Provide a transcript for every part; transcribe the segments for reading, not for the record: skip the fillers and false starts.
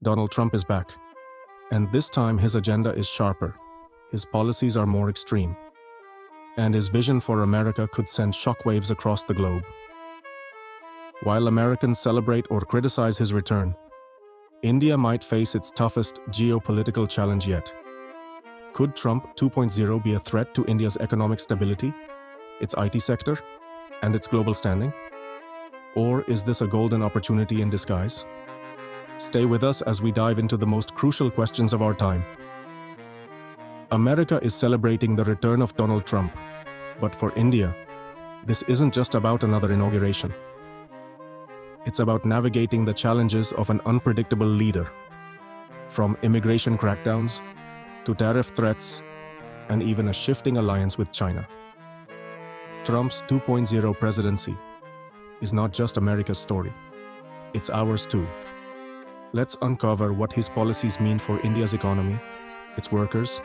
Donald Trump is back, and this time his agenda is sharper, his policies are more extreme, and his vision for America could send shockwaves across the globe. While Americans celebrate or criticize his return, India might face its toughest geopolitical challenge yet. Could Trump 2.0 be a threat to India's economic stability, its IT sector, and its global standing? Or is this a golden opportunity in disguise? Stay with us as we dive into the most crucial questions of our time. America is celebrating the return of Donald Trump, but for India, this isn't just about another inauguration. It's about navigating the challenges of an unpredictable leader, from immigration crackdowns to tariff threats and even a shifting alliance with China. Trump's 2.0 presidency is not just America's story, it's ours too. Let's uncover what his policies mean for India's economy, its workers,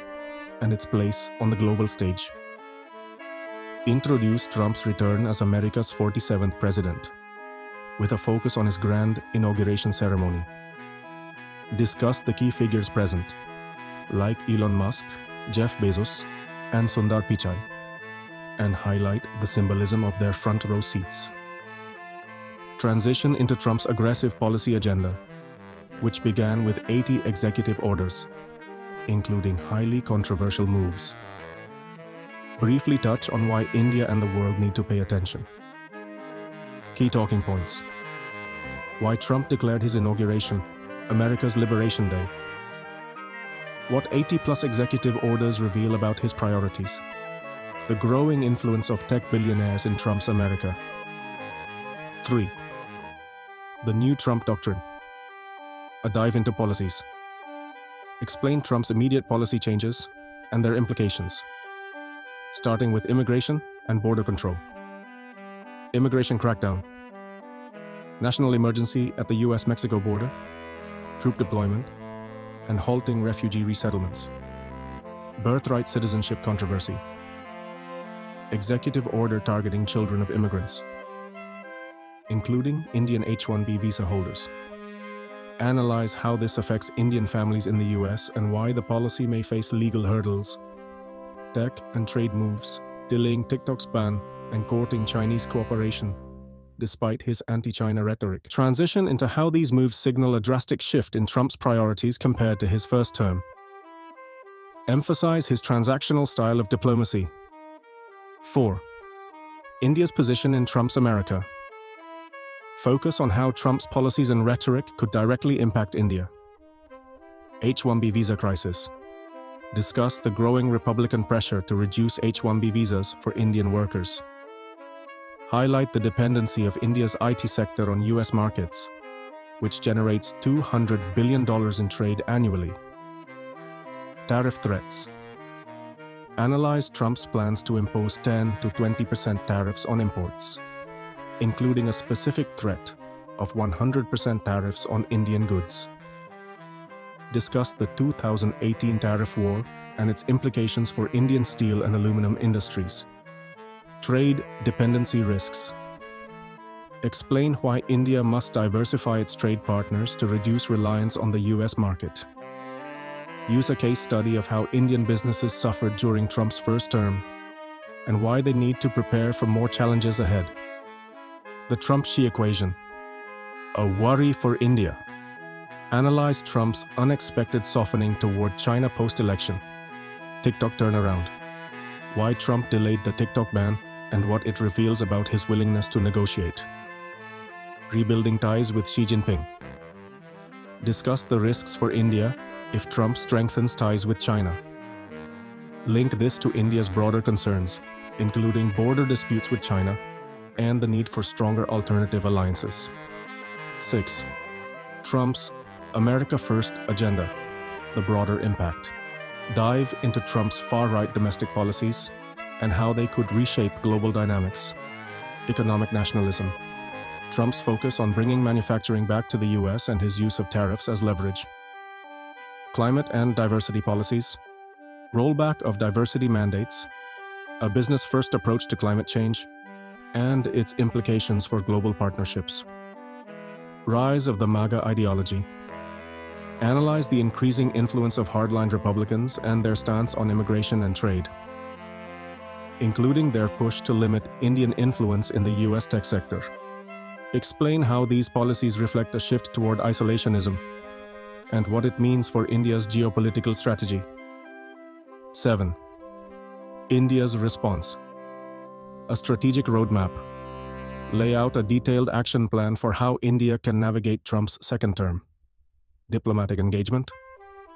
and its place on the global stage. Introduce Trump's return as America's 47th president, with a focus on his grand inauguration ceremony. Discuss the key figures present, like Elon Musk, Jeff Bezos, and Sundar Pichai, and highlight the symbolism of their front row seats. Transition into Trump's aggressive policy agenda, which began with 80 executive orders, including highly controversial moves. Briefly touch on why India and the world need to pay attention. Key talking points. Why Trump declared his inauguration America's Liberation Day. What 80-plus executive orders reveal about his priorities. The growing influence of tech billionaires in Trump's America. 3. The new Trump doctrine. A dive into policies. Explain Trump's immediate policy changes and their implications, starting with immigration and border control. Immigration crackdown. National emergency at the U.S.-Mexico border, troop deployment, and halting refugee resettlements. Birthright citizenship controversy. Executive order targeting children of immigrants, including Indian H-1B visa holders. Analyze how this affects Indian families in the U.S. and why the policy may face legal hurdles. Tech and trade moves, delaying TikTok's ban and courting Chinese cooperation, despite his anti-China rhetoric. Transition into how these moves signal a drastic shift in Trump's priorities compared to his first term. Emphasize his transactional style of diplomacy. 4. India's position in Trump's America. Focus on how Trump's policies and rhetoric could directly impact India. H-1B visa crisis. Discuss the growing Republican pressure to reduce H-1B visas for Indian workers. Highlight the dependency of India's IT sector on U.S. markets, which generates $200 billion in trade annually. Tariff threats. Analyze Trump's plans to impose 10 to 20% tariffs on imports, including a specific threat of 100% tariffs on Indian goods. Discuss the 2018 tariff war and its implications for Indian steel and aluminum industries. Trade dependency risks. Explain why India must diversify its trade partners to reduce reliance on the U.S. market. Use a case study of how Indian businesses suffered during Trump's first term and why they need to prepare for more challenges ahead. The Trump-Xi equation. A worry for India. Analyze Trump's unexpected softening toward China post-election. TikTok turnaround. Why Trump delayed the TikTok ban and what it reveals about his willingness to negotiate. Rebuilding ties with Xi Jinping. Discuss the risks for India if Trump strengthens ties with China. Link this to India's broader concerns, including border disputes with China and the need for stronger alternative alliances. 6. Trump's America First agenda, the broader impact. Dive into Trump's far-right domestic policies and how they could reshape global dynamics. Economic nationalism. Trump's focus on bringing manufacturing back to the U.S. and his use of tariffs as leverage. Climate and diversity policies. Rollback of diversity mandates. A business-first approach to climate change, and its implications for global partnerships. Rise of the MAGA ideology. Analyze the increasing influence of hardline Republicans and their stance on immigration and trade, including their push to limit Indian influence in the U.S. tech sector. Explain how these policies reflect a shift toward isolationism and what it means for India's geopolitical strategy. 7. India's response. A strategic roadmap. Lay out a detailed action plan for how India can navigate Trump's second term. Diplomatic engagement.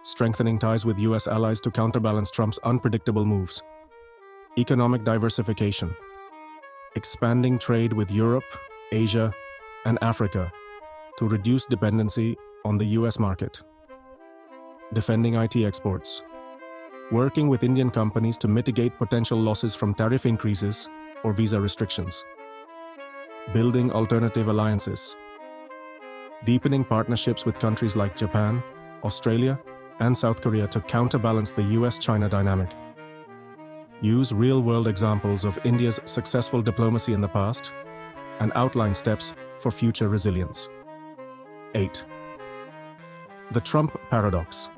Strengthening ties with U.S. allies to counterbalance Trump's unpredictable moves. Economic diversification. Expanding trade with Europe, Asia, and Africa to reduce dependency on the U.S. market. Defending IT exports. Working with Indian companies to mitigate potential losses from tariff increases or visa restrictions. Building alternative alliances. Deepening partnerships with countries like Japan, Australia, and South Korea to counterbalance the US-China dynamic. Use real-world examples of India's successful diplomacy in the past and outline steps for future resilience. 8. The Trump paradox.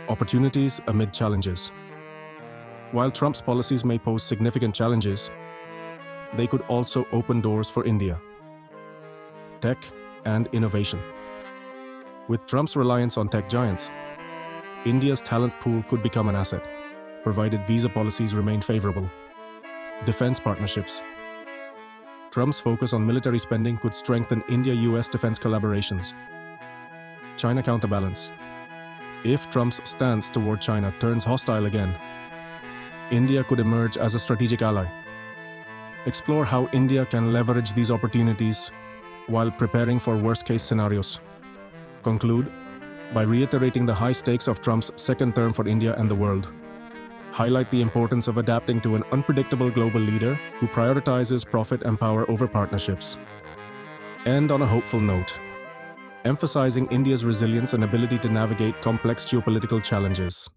Opportunities amid challenges. While Trump's policies may pose significant challenges, they could also open doors for India. Tech and innovation. With Trump's reliance on tech giants, India's talent pool could become an asset, provided visa policies remain favorable. Defense partnerships. Trump's focus on military spending could strengthen India-US defense collaborations. China counterbalance. If Trump's stance toward China turns hostile again, India could emerge as a strategic ally. Explore how India can leverage these opportunities while preparing for worst-case scenarios. Conclude by reiterating the high stakes of Trump's second term for India and the world. Highlight the importance of adapting to an unpredictable global leader who prioritizes profit and power over partnerships. End on a hopeful note, emphasizing India's resilience and ability to navigate complex geopolitical challenges.